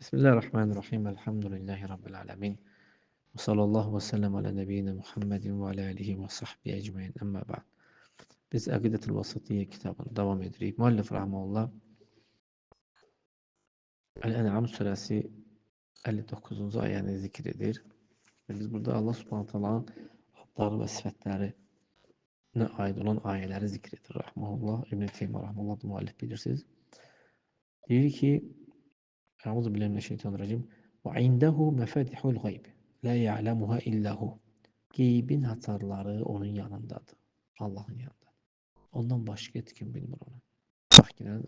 Bismillahirrahmanirrahim. Elhamdülillahi Rabbil alemin. Ve sallallahu ve sellem ala nebiyyina Muhammedin ve ala alihi ve sahbihi ecmain. Amma ba'd. Biz Əqidətül Vasitiyyə kitabını davam edirik. Müəllif rahmeullah Əl-Ən'am surəsi 59-cu ayəni zikr edir. Və biz burada Allah Subhanahu taalanın adları və sifətlərinə aid olan ayələri zikr edir. Rahmeullah İbn Teymiyyə rahmeullah da müəllif bilirsiniz. Deyir ki: Euzu billahi mineşşeytanirracim. Ve indehu mefatihul gayb. La ya'lemuha illa hu. Qeybin açarları onun yanındadır. Allah'ın yanında. Ondan başqa heç kim bilmir onu. Bax yenə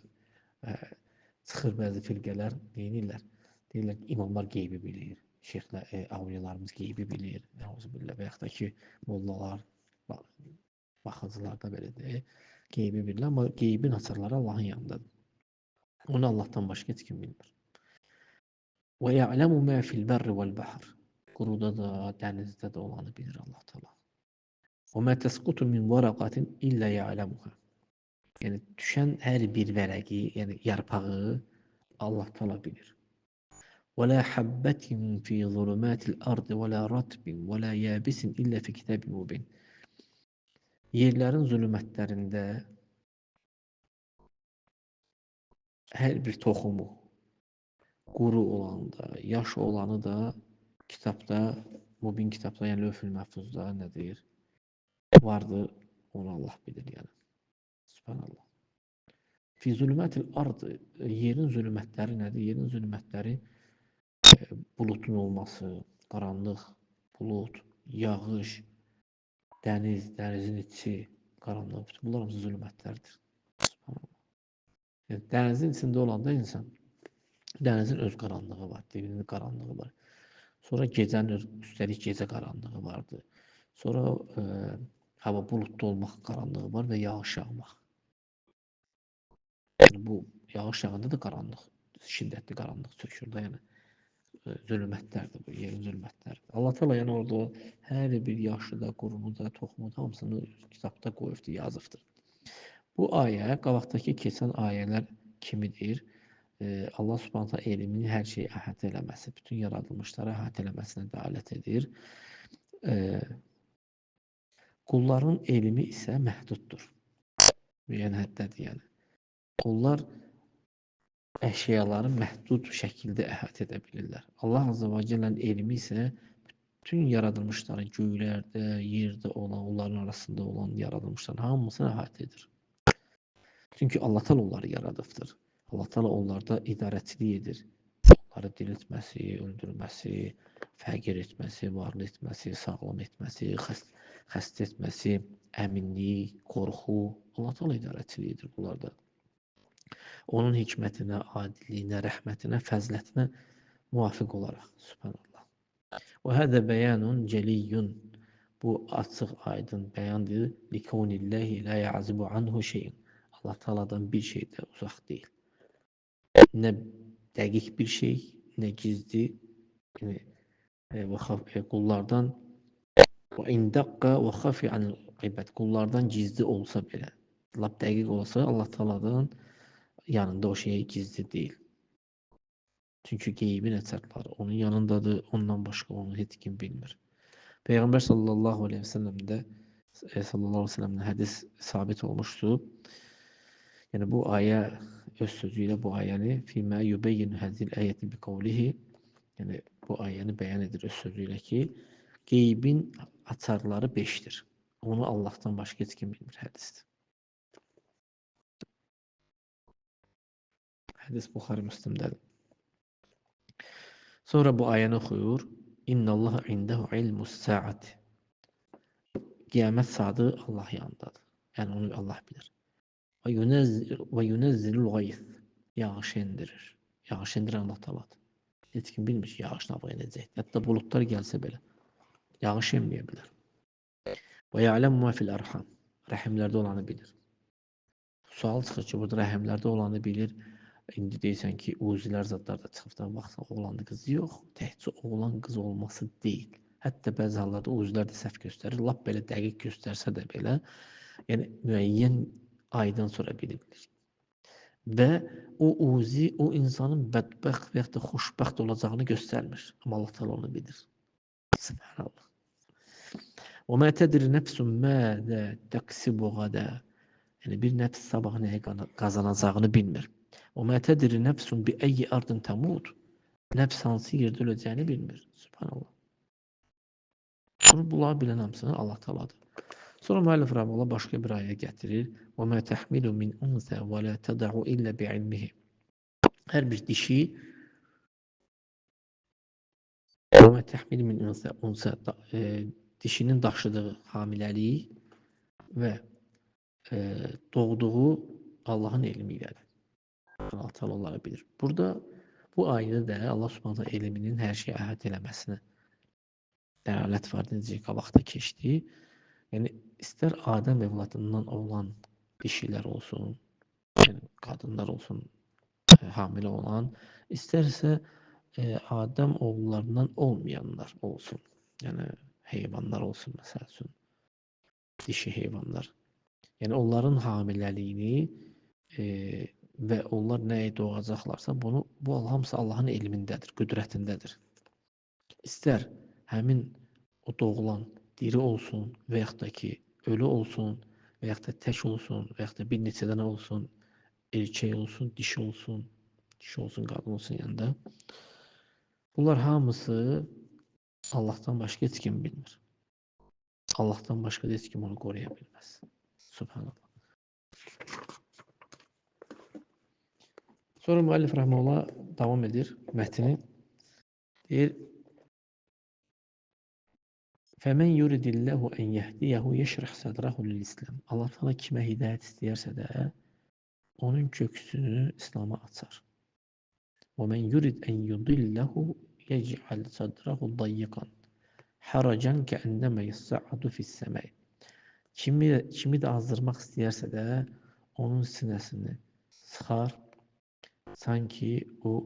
çıxır bəzi firqələr deyirlər. Deyirlər ki, imamlar qeybi bilir. Şeyxlər, avliyalarımız qeybi bilir. Euzubillah. Və yaxud da ki, mollalar, baxıcılar da belədir. Qeybi bilirlər, amma qeybin açarları Allah'ın yanındadır. Onu Allah'tan başqa heç kim bilmir. Və ya'lemu ma fil berri vel bahr. Quruda da, dənizdə də olanı bilir Allah Teala. Və ma tesqutu min varaqatin illa ya'lemuha. Yəni düşən hər bir vərəqi, yəni yarpağı Allah Teala bilir. Və la habbatin fi zulumatil ardı və la ratbin və la yabisin illa fi kitabin mubin. Yerlərin zülmətlərində hər bir toxumu, quru olanı da, yaş olanı da kitabda, Mubin kitabda, yəni Lövh-ül Məhfuzda nədir? Vardır, onu Allah bilir yəni. Subhanallah. Fi zulümətil ardı, yerin zülmətləri nədir? Yerin zülmətləri bulutun olması, qaranlıq, bulut, yağış, dəniz, dənizin içi, qaranlıq, bütün bunlar hamısı zülmətlərdir. Subhanallah. Yəni, dənizin içində olanda insan, dənizin öz qaranlığı var, dibinin qaranlığı var. Sonra gecənin üstəlik gecə qaranlığı vardı. Sonra hava bulutlu olmaq qaranlığı var və yağış yağmaq. Yəni bu yağış yağanda da qaranlıq, şiddətli qaranlıq çökür də, yəni zülmətlərdir bu, yerin zülmətləridir. Allah Teala yəni orada hər bir yaşı da, qurunu da, toxumu da hamısını kitabda qoyubdur, yazıbdır. Bu ayə qabaqdakı keçən ayələr kimidir? Allah Subhanahu taala elmini hər şeyi əhatə eləməsi, bütün yaradılmışları əhatə eləməsinə dəlalət edir. Qulların elmi isə məhduddur. Müəyyən həddədir yəni. Qullar əşyaları məhdud şəkildə əhatə edə bilirlər. Allah Azze və Cellə'nin elmi isə bütün yaradılmışların göylərdə, yerdə olan, onların arasında olan yaradılmışların hamısını əhatə edir. Çünki Allah Teala onları yaradıbdır. Allah Teala onlarda idarəçilik edir. Onları diriltməsi, öldürməsi, fəqir etməsi, varlı etməsi, sağlam etməsi, xəstə etməsi, əminlik, qorxu. Allah Teala idarəçilik edir bunlarda. Onun hikmətinə, adilliyinə, rəhmətinə, fəzlətinə muvafiq olaraq. Subhanallah. Və hədə bəyanun cəliyyun. Bu açıq, aydın bəyandır. Likavnillahi la ya'zibu anhu şeyin. Allah Teala'dan bir şey də uzaq deyil. Nə dəqiq bir şey, nə gizli. Yəni, qullardan və indaqqa və xafi anil qeybət. Qullardan gizli olsa belə, lap dəqiq olsa, Allah Teala'dan yanında o şey gizli deyil. Çünki qeybin əsərləri onun yanındadır, ondan başqa onu heç kim bilmir. Peyğəmbər sallallahu aleyhi və səlləmin hədis sabit olmuşdur. Yəni bu ayə öz sözü ilə bu ayəni fīmə yubeyyinu həzil əyəti bi qavlihi, yəni bu ayəni bəyan edir öz sözü ilə ki, qeybin açarları 5-dir. Onu Allahdan başqa heç kim bilmir, hədisdir. Hədis Buxari Müslimdədir. Sonra bu ayəni oxuyur. İnnallaha indehu ilmus saati. Qiyamət saatı Allah yanındadır. Yəni onu Allah bilir. Və yunezzilul gayth. Yağış endirir. Yağış endirən Allah Teala'dır. Heç kim bilmir ki, yağış nə edəcək. Hətta buludlar gəlsə belə yağış enməyə bilər. Və ya'lemu ma fil arham. Rəhimlərdə olanı bilir. Sual çıxır ki, burada rəhimlərdə olanı bilir. İndi deyirsən ki, uzilər zadlar da çıxıbdan baxsan, oğlan qız yox. Təkcə oğlan qız olması deyil. Hətta bəzi hallarda uzilər də səhv göstərir. Lap belə dəqiq göstərsə də belə, yəni müəyyən aydan sonra bilir. və o uzi o insanın bədbəxt və ya da xoşbəxt olacağını göstərmir. Amma Allah Teala onu bilir. Subhanallah. Və mə tədri nəfsun mədə təksibu qədə. Yəni bir nəfs sabah nəyə qazanacağını bilmir. Və mə tədri nəfsun bi əyyi ardın təmud. Nəfs hansı yerdə öləcəyini bilmir. Subhanallah. Bunları bilən hamısını Allah Teala'dır. Sonra müəllif rahimehullah başqa bir ayə gətirir. Və mə təhmilu min unsə və la təd'u illə bi'ilmihi. Hər bir dişi və mə təhmilu min unsə dişinin daşıdığı hamiləlik və doğduğu Allahın elmi ilədir. Allah Teala onları bilir. Burada bu ayədə də Allah Subhanahu elminin hər şeyi əhatə eləməsinə dəlalət var. Necə qabaqda keçdi. Yəni istər Adəm övladından olan dişilər olsun, yəni qadınlar olsun, hamilə olan, istərsə Adəm oğullarından olmayanlar olsun. Yəni heyvanlar olsun məsəl üçün, dişi heyvanlar. Yəni onların hamiləliyini və onlar nəyə doğacaqlarsa bu hamısı Allahın elmindədir, qüdrətindədir. İstər həmin o doğulan diri olsun və yaxud da ki ölü olsun və yaxud da tək olsun və yaxud da bir neçə dənə olsun, erkək olsun, dişi olsun, qadın olsun yanında. Bunlar hamısı Allah'tan başqa heç kim bilmir. Allah'tan başqa heç kim onu qoruya bilməz. Subhanallah. Sonra müəllif rahimehullah davam edir mətni. Deyir: Fəmən yuridilləhu ən yəhdiyyəhu yeşrəh sədrahu lil-İslam. Allah Teala kimə hidayət istəyərsə də onun köksünü İslam'a açar. Və mən yurid ən yudilləhu yec'al sədrahu dayyiqan haracan kəənnəmə yəssa'adu fis-səməy. Kimi də azdırmaq istəyərsə də onun sinəsini sıxar, sanki o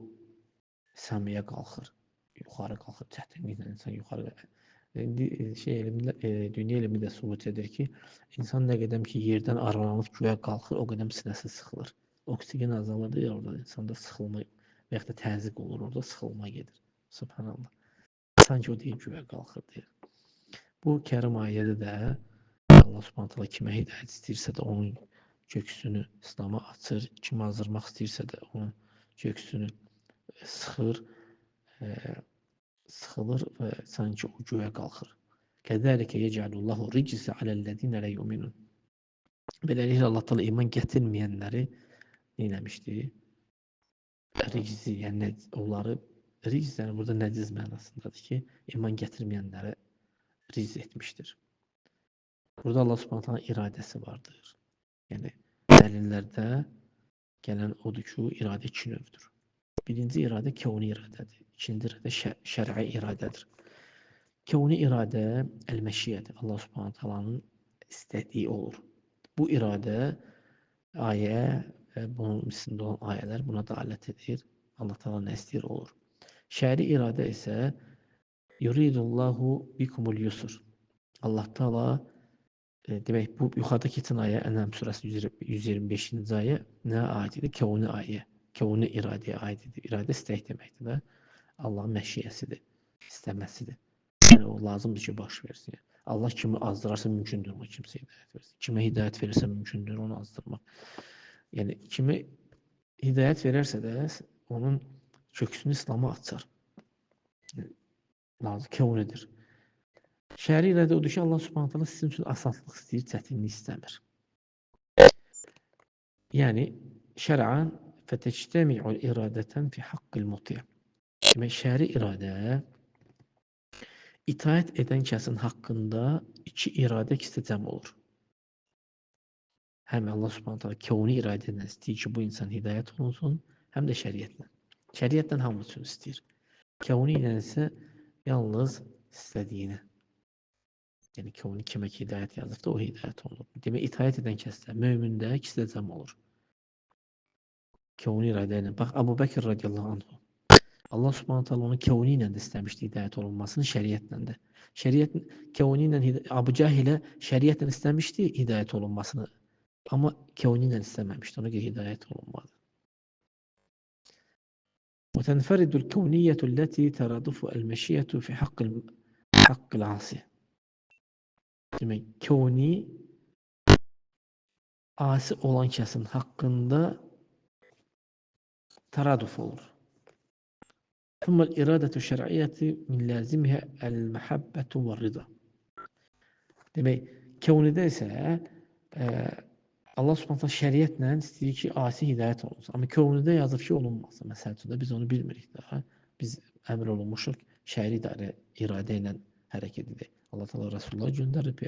səmiyə qalxır, yuxarı qalxır, çətinliklə insan yuxarı qalxır. Dünya elmi də sübut edir ki, insan nə qədər ki yerdən aralanıb göyə qalxır, o qədər sinəsi sıxılır. Oksigen azalır ya orada, insanda sıxılma və yaxud da təzyiq olur, orada sıxılma gedir. Subhanallah. Sanki o deyir göyə qalxır deyir. Bu kərim ayədə də Allah Subhanahu taala kimə hidayət istəyirsə də onun köksünü İslam'a açır, kim azdırmaq istəyirsə də onun köksünü sıxır, sıxılır və sanki o göyə qalxır. Kəzəlikə yecəlullahu ricsə aləl-ləzinə lə yu'minun. Beləliklə Allah Teala iman gətirməyənləri neyləmişdi? Riczi, yəni onları ric yəni burada nəciz mənasındadır ki, iman gətirməyənləri ric etmişdir. Burada Allah Subhanahu taala iradəsi vardır. Yəni dəlillərdə gələn odur ki, iradə iki növdür. Birinci iradə kəuni iradədir. İkinci iradə şər'i iradədir. Kəuni iradə əl-məşiyyədir. Allah Subhanahu taalanın istədiyi olur. Bu iradə ayə və bunun üstündə olan ayələr buna dəlalət edir. Allah Taala nə istəyir olur. Şəri iradə isə yuridullahu bikumul yusr. Allah Taala demək bu yuxarıda keçən ayə Ən'am surəsi 125-ci ayə nə aiddir? Kəuni ayə. Kəuni iradəyə aiddir. İradə istək deməkdir də. Allahın məşiyyəsidir, istəməsidir. Yəni o lazımdır ki, baş versin. Allah kimi azdırarsa mümkündür o kimsə hidayət versin. Kimə hidayət verirsə mümkündür onu azdırmaq. Yəni kimi hidayət verərsə də onun köksünü İslam'a açar. Lazım kəunidir. Şəri iradə odur ki, Allah Subhanahu taala sizin üçün asanlıq istəyir, çətinlik istəmir. Yəni şər'an fətəctəmi'ul iradətən fi haqqil muti'. Demək şəri iradə itaət edən kəsin haqqında iki iradə ikisi cəm olur. Həm Allah Subhanahu taala kəuni iradə ilə istəyir ki, bu insan hidayət olunsun, həm də şəriətlə. Şəriətlə hamı üçün istəyir. Kəuni ilə isə yalnız istədiyinə. Yəni kəuni kimə ki hidayət yazıbdır, o hidayət olunur. Demək itaət edən kəsdə, mömində ikisi də cəm olur. Kəuni iradə ilə. Bax, Əbu Bəkir radiyallahu anhu. Allah Subhanahu taala onu kəuni ilə də istəmişdi hidayət olunmasını, şəriətlə də. Şəriət kəuni ilə Əbu Cəhilə şəriətlə istəmişdi hidayət olunmasını, amma kəuni ilə istəməmişdi. Ona görə hidayət olunmadı. وتنفرد الكونية التي ترادف المشيئة في حق العاصي. Demek kevni asi olan kəsin haqqında taraduf olur. ثم الإرادة الشرعية من لازمها المحبة والرضا. Demek kevnide ise Allah Subhanahu şəriətlə istəyir ki, asi hidayət olunsun. Amma kevnide yazır ki, olunmasın. Məsələn, biz onu bilmirik daha. Biz əmr olunmuşuq, şəri iradə ilə hərəkət edək. Allah Teala Resulullah göndərib,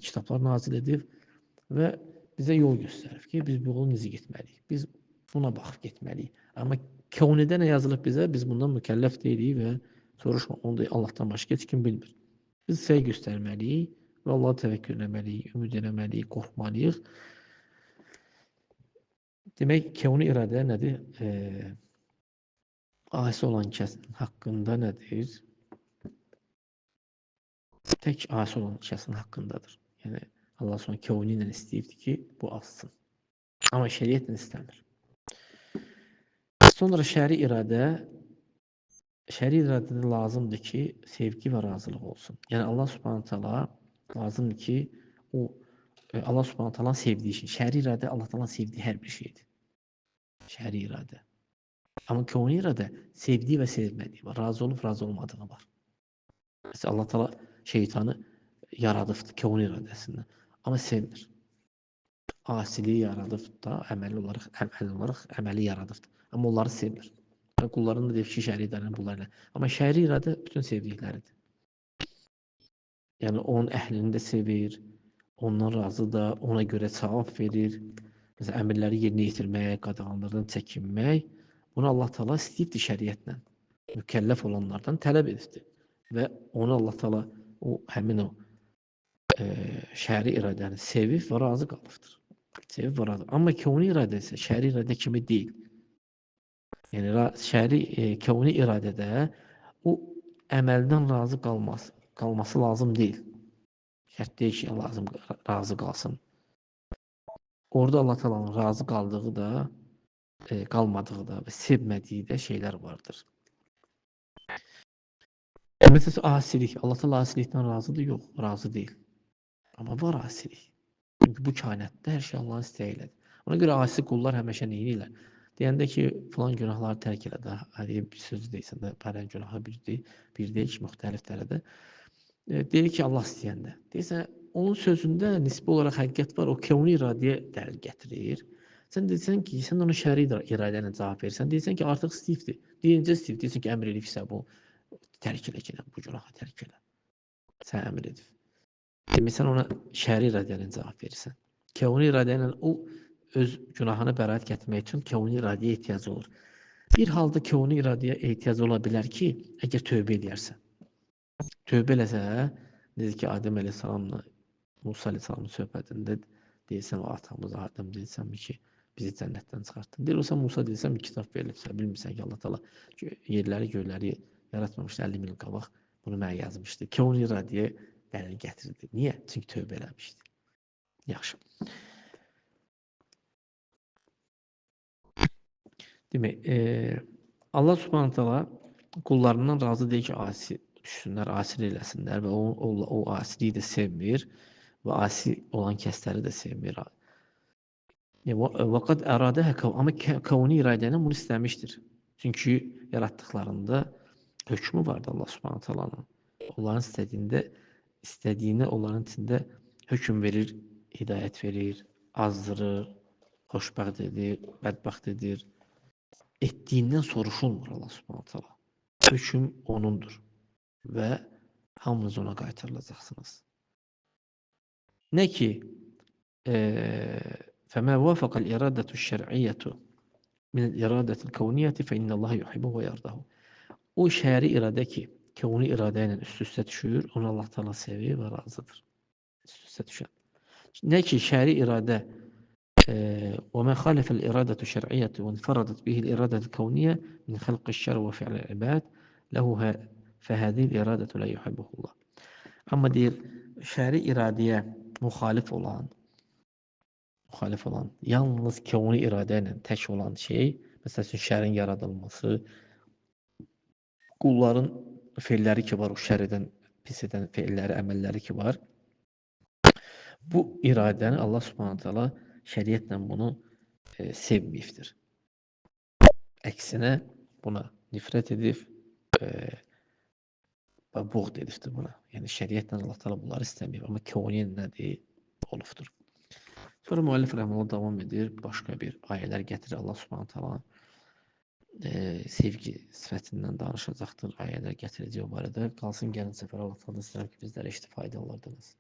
kitablar nazil edib və bizə yol göstərib ki, biz bu yolu necə getməliyik. Biz buna baxıb getməliyik. Amma kevnidə nə yazılıb bizə, biz bundan mükəlləf deyilik və soruşma, onu da Allahdan başqa heç kim bilmir. Biz səy göstərməliyik və Allah'a təvəkkül etməliyik, ümid etməliyik, qorxmalıyıq. Demək, kevni iradə nədir? Asi olan kəsin haqqında nədir? Tək asi olan kəsin haqqındadır. Yəni, Allah sonra kevni ilə istəyibdir ki, bu azsın. Amma şəriətlə istəmir. Sonra şəri iradədə lazımdır ki, sevgi və razılıq olsun. Yəni, Allah Subhanahu taala lazımdır ki, Allah Subhanahu taalanın sevdiyi şey. Şəri iradə Allah taalanın sevdiyi hər bir şeydir. Şəri iradə. Amma kevni iradə sevdiyi və sevmədiyi var. Razı olub, razı olmadığı var. Mesela Allah Teala şeytanı yaradıbdır kevni iradəsindən. Amma sevmir. Asiliyi yaradıbdır da əməli olaraq əməli yaradıbdır. Amma onları sevmir. Qulların da deyir ki, şəri iradəni bunlarla. Amma şəri iradə bütün sevdikləridir. Yəni onun əhlini də sevir, ondan razı da, ona görə cavab verir. Mesela əmrləri yerinə yetirmək, qadağanlardan çəkinmək. Bunu Allah Teala istəyibdir şəriətlə. Mükəlləf olanlardan tələb edirdi. Və onu Allah Teala həmin o şəri iradəni sevib və razı qalıbdır. Sevib və razı. Amma kevni iradə isə şəri iradə kimi deyil. Yəni kevni iradədə o əməldən razı qalması lazım deyil. Şərt deyil ki, razı qalsın. Orada Allah Teala'nın razı qaldığı da, qalmadığı da və sevmədiyi də şeylər vardır. Mesela asilik. Allah Teala asilikten razıdır? Yox, razı deyil. Amma var asilik. Çünki bu kainatda hər şey Allahın istəyilədir. Ona görə asi qullar həmişə neyirlər? Deyəndə ki, filan günahları tərk elə də, bir sözü deyilsən də, pərən günahı bir deyil ki, müxtəlif dərədə. Deyir ki, Allah istəyəndə. Deyirsən, onun sözündə nisbi olaraq həqiqət var, o kevni iradəyə dəlil gətirir. Sən deyirsən ki, sən ona şəri iradə ilə cavab verirsən. Deyirsən ki, artıq istəyibdir. Deyincə istəyib, deyirsən ki, əmr edibsə bu, tərk elə ki, bu günahı tərk elə. Sən əmr edib. Demək, sən ona şəri iradə ilə cavab verirsən. Kevni iradə ilə o öz günahını bəraət gətirmək üçün kevni iradəyə ehtiyacı olur. Bir halda kevni iradəyə ehtiyacı ola bilər ki, əgər tövbə edərsən. Tövbə eləsə, dedi ki, Adəm əleyhissalamla Musa əleyhissalamın söhbətində deyirsən, o atamız Adəm deyirsən ki, bizi cənnətdən çıxartdın. Deyirsən, Musa deyirsən, bir kitab verilibsə, bilmirsən ki, Allah Teala yerləri, göyləri yaratmamışdı 50 min qabaq, bunu mənə yazmışdı. Kevni iradəyə dəlil gətirdi. Niyə? Çünki tövbə eləmişdi. Yaxşı. Demək, Allah Subhanahu taala qullarından razı deyil ki, asi düşsünlər, asilik eləsinlər və o asiliyi də sevmir və asi olan kəsləri də sevmir. Və qad əradəhə, amma kevni iradəni bunu istəmişdir. Çünki yaratdıqlarında hökmü vardı Allah Subhanahu taalanın. Onların istədiyinə onların içində hökm verir, hidayət verir, azdırır, xoşbəxt edir, bədbəxt edir. Etdiyindən soruşulmur Allah Subhanahu taala. Hökm onundur və hamınız ona qaytarılacaqsınız. Nə ki, فَمَا وَافَقَ الْإِرَادَةُ الشَّرْعِيَّةُ مِنَ الْإِرَادَةِ الْكَوْنِيَّةِ فَإِنَّ اللّٰهَ يُحِبُّهُ وَيَرْضَهُ. O şəri iradə ki, kevni iradə ilə üst-üstə düşür, onu Allah Teala sevir və razıdır. Üst-üstə düşən. Nə ki, şəri iradə وما خالف الإرادة الشرعية وانفردت به الإرادة الكونية من خلق الشر وفعل العباد له فهذه الإرادة لا يحبه الله. Amma deyir, şəri iradəyə müxalif olan, yalnız kevni iradə ilə tək olan şey, Məsəl üçün şərin yaradılması, qulların feilləri ki var, o şər edən, pis edən feilləri, əməlləri ki var. Bu iradəni Allah Subhanahu taala şəriətlə bunu sevməyibdir. Əksinə buna nifrət edib və buğd edibdir buna. Yəni şəriətlə Allah taala bunları istəməyib, amma koni nədir? Olubdur. Sonra müəllif rəhməhullah davam edir, başqa bir ayələr gətirir Allah Subhanahu taala sevgi sifətindən danışacaqdır, ayələr gətirəcək o barədə. Qalsın gəlin səfər Allah taala istəyirəm ki, bizlərə faydalı olardınız.